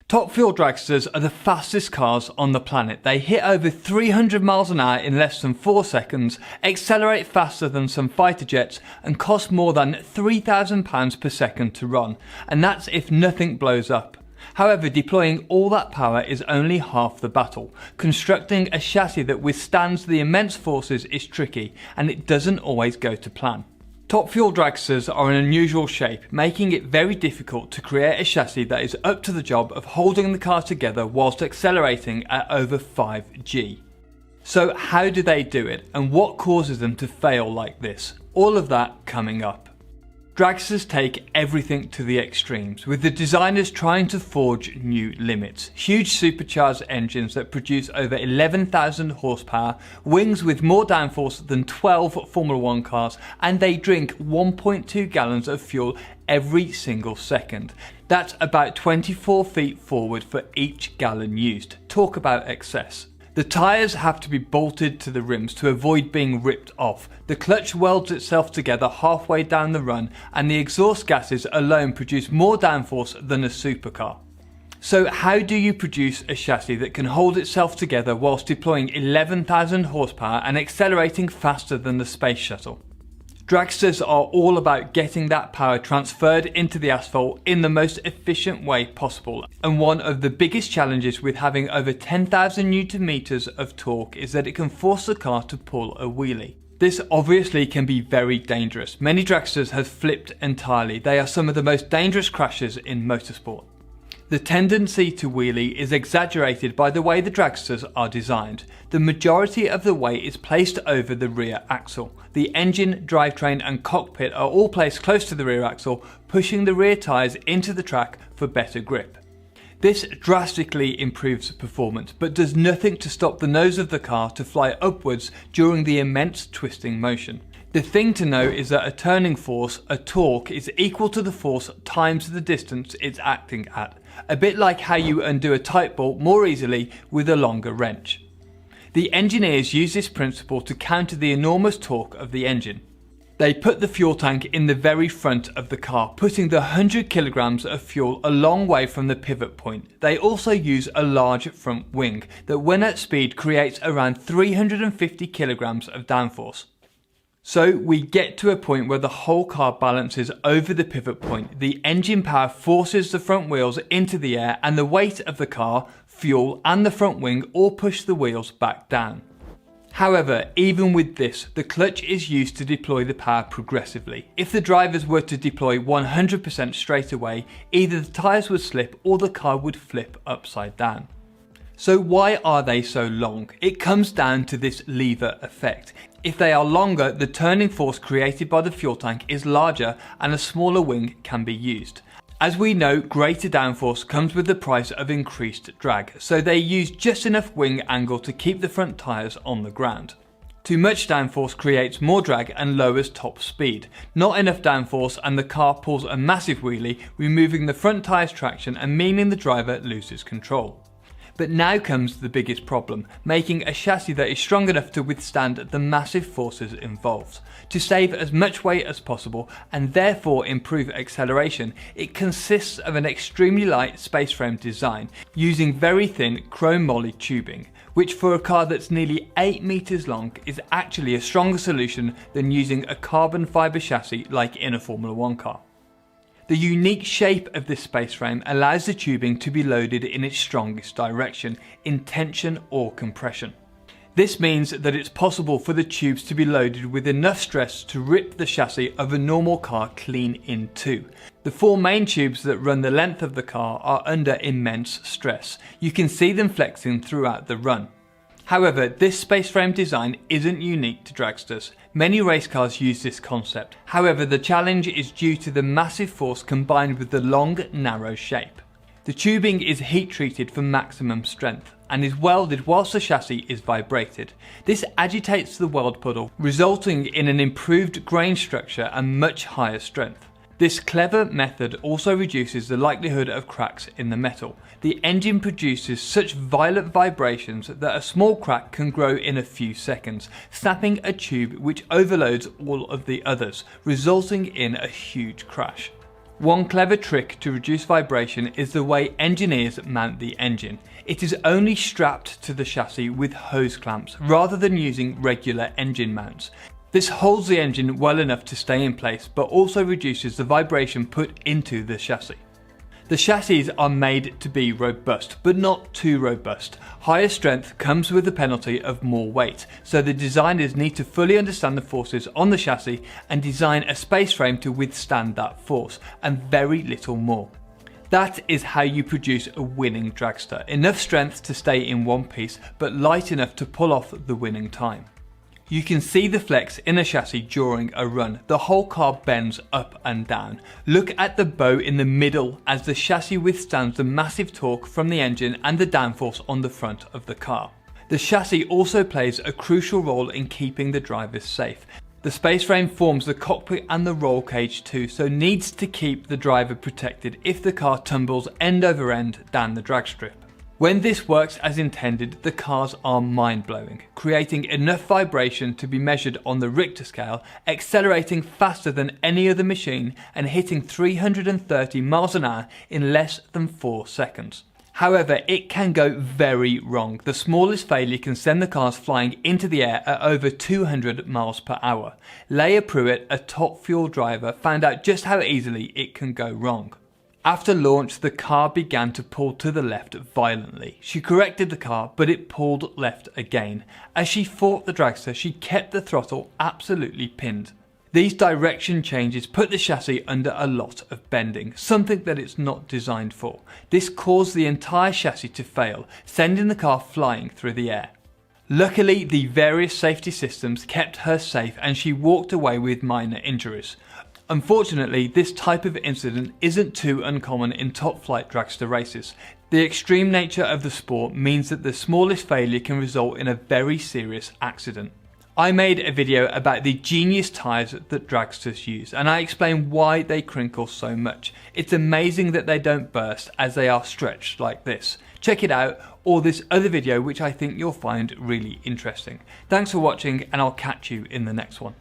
Top fuel dragsters are the fastest cars on the planet. They hit over 300 miles an hour in less than 4 seconds, accelerate faster than some fighter jets, and cost more than £3,000 per second to run. And that's if nothing blows up. However, deploying all that power is only half the battle. Constructing a chassis that withstands the immense forces is tricky, and it doesn't always go to plan. Top fuel dragsters are an unusual shape, making it very difficult to create a chassis that is up to the job of holding the car together whilst accelerating at over 5G. So how do they do it, and what causes them to fail like this? All of that coming up. Dragsters take everything to the extremes, with the designers trying to forge new limits. Huge supercharged engines that produce over 11,000 horsepower, wings with more downforce than 12 Formula 1 cars, and they drink 1.2 gallons of fuel every single second. That's about 24 feet forward for each gallon used. Talk about excess. The tyres have to be bolted to the rims to avoid being ripped off. The clutch welds itself together halfway down the run, and the exhaust gases alone produce more downforce than a supercar. So how do you produce a chassis that can hold itself together whilst deploying 11,000 horsepower and accelerating faster than the space shuttle? Dragsters are all about getting that power transferred into the asphalt in the most efficient way possible, and one of the biggest challenges with having over 10,000 Newton meters of torque is that it can force the car to pull a wheelie. This obviously can be very dangerous. Many dragsters have flipped entirely. They are some of the most dangerous crashes in motorsport. The tendency to wheelie is exaggerated by the way the dragsters are designed. The majority of the weight is placed over the rear axle. The engine, drivetrain and cockpit are all placed close to the rear axle, pushing the rear tyres into the track for better grip. This drastically improves performance, but does nothing to stop the nose of the car to fly upwards during the immense twisting motion. The thing to know is that a turning force, a torque, is equal to the force times the distance it's acting at. A bit like how you undo a tight bolt more easily with a longer wrench. The engineers use this principle to counter the enormous torque of the engine. They put the fuel tank in the very front of the car, putting the 100 kilograms of fuel a long way from the pivot point. They also use a large front wing that when at speed creates around 350 kilograms of downforce. So we get to a point where the whole car balances over the pivot point. The engine power forces the front wheels into the air, and the weight of the car, fuel and the front wing all push the wheels back down. However, even with this, the clutch is used to deploy the power progressively. If the drivers were to deploy 100% straight away, either the tyres would slip or the car would flip upside down. So why are they so long? It comes down to this lever effect. If they are longer, the turning force created by the fuel tank is larger and a smaller wing can be used. As we know, greater downforce comes with the price of increased drag, so they use just enough wing angle to keep the front tyres on the ground. Too much downforce creates more drag and lowers top speed. Not enough downforce and the car pulls a massive wheelie, removing the front tyre's traction and meaning the driver loses control. But now comes the biggest problem, making a chassis that is strong enough to withstand the massive forces involved. To save as much weight as possible and therefore improve acceleration, it consists of an extremely light space frame design using very thin chrome moly tubing, which for a car that's nearly 8 meters long is actually a stronger solution than using a carbon fiber chassis like in a Formula 1 car. The unique shape of this space frame allows the tubing to be loaded in its strongest direction, in tension or compression. This means that it's possible for the tubes to be loaded with enough stress to rip the chassis of a normal car clean in two. The 4 main tubes that run the length of the car are under immense stress. You can see them flexing throughout the run. However, this space frame design isn't unique to dragsters. Many race cars use this concept. However, the challenge is due to the massive force combined with the long, narrow shape. The tubing is heat treated for maximum strength and is welded whilst the chassis is vibrated. This agitates the weld puddle, resulting in an improved grain structure and much higher strength. This clever method also reduces the likelihood of cracks in the metal. The engine produces such violent vibrations that a small crack can grow in a few seconds, snapping a tube which overloads all of the others, resulting in a huge crash. One clever trick to reduce vibration is the way engineers mount the engine. It is only strapped to the chassis with hose clamps rather than using regular engine mounts. This holds the engine well enough to stay in place, but also reduces the vibration put into the chassis. The chassis are made to be robust, but not too robust. Higher strength comes with the penalty of more weight, so the designers need to fully understand the forces on the chassis and design a space frame to withstand that force, and very little more. That is how you produce a winning dragster. Enough strength to stay in one piece, but light enough to pull off the winning time. You can see the flex in a chassis during a run. The whole car bends up and down. Look at the bow in the middle as the chassis withstands the massive torque from the engine and the downforce on the front of the car. The chassis also plays a crucial role in keeping the drivers safe. The space frame forms the cockpit and the roll cage too, so needs to keep the driver protected if the car tumbles end over end down the drag strip. When this works as intended, the cars are mind-blowing, creating enough vibration to be measured on the Richter scale, accelerating faster than any other machine and hitting 330 miles an hour in less than 4 seconds. However, it can go very wrong. The smallest failure can send the cars flying into the air at over 200 miles per hour. Leia Pruitt, a top fuel driver, found out just how easily it can go wrong. After launch, the car began to pull to the left violently. She corrected the car, but it pulled left again. As she fought the dragster, she kept the throttle absolutely pinned. These direction changes put the chassis under a lot of bending, something that it's not designed for. This caused the entire chassis to fail, sending the car flying through the air. Luckily, the various safety systems kept her safe and she walked away with minor injuries. Unfortunately, this type of incident isn't too uncommon in top flight dragster races. The extreme nature of the sport means that the smallest failure can result in a very serious accident. I made a video about the genius tyres that dragsters use, and I explain why they crinkle so much. It's amazing that they don't burst as they are stretched like this. Check it out, or this other video which I think you'll find really interesting. Thanks for watching, and I'll catch you in the next one.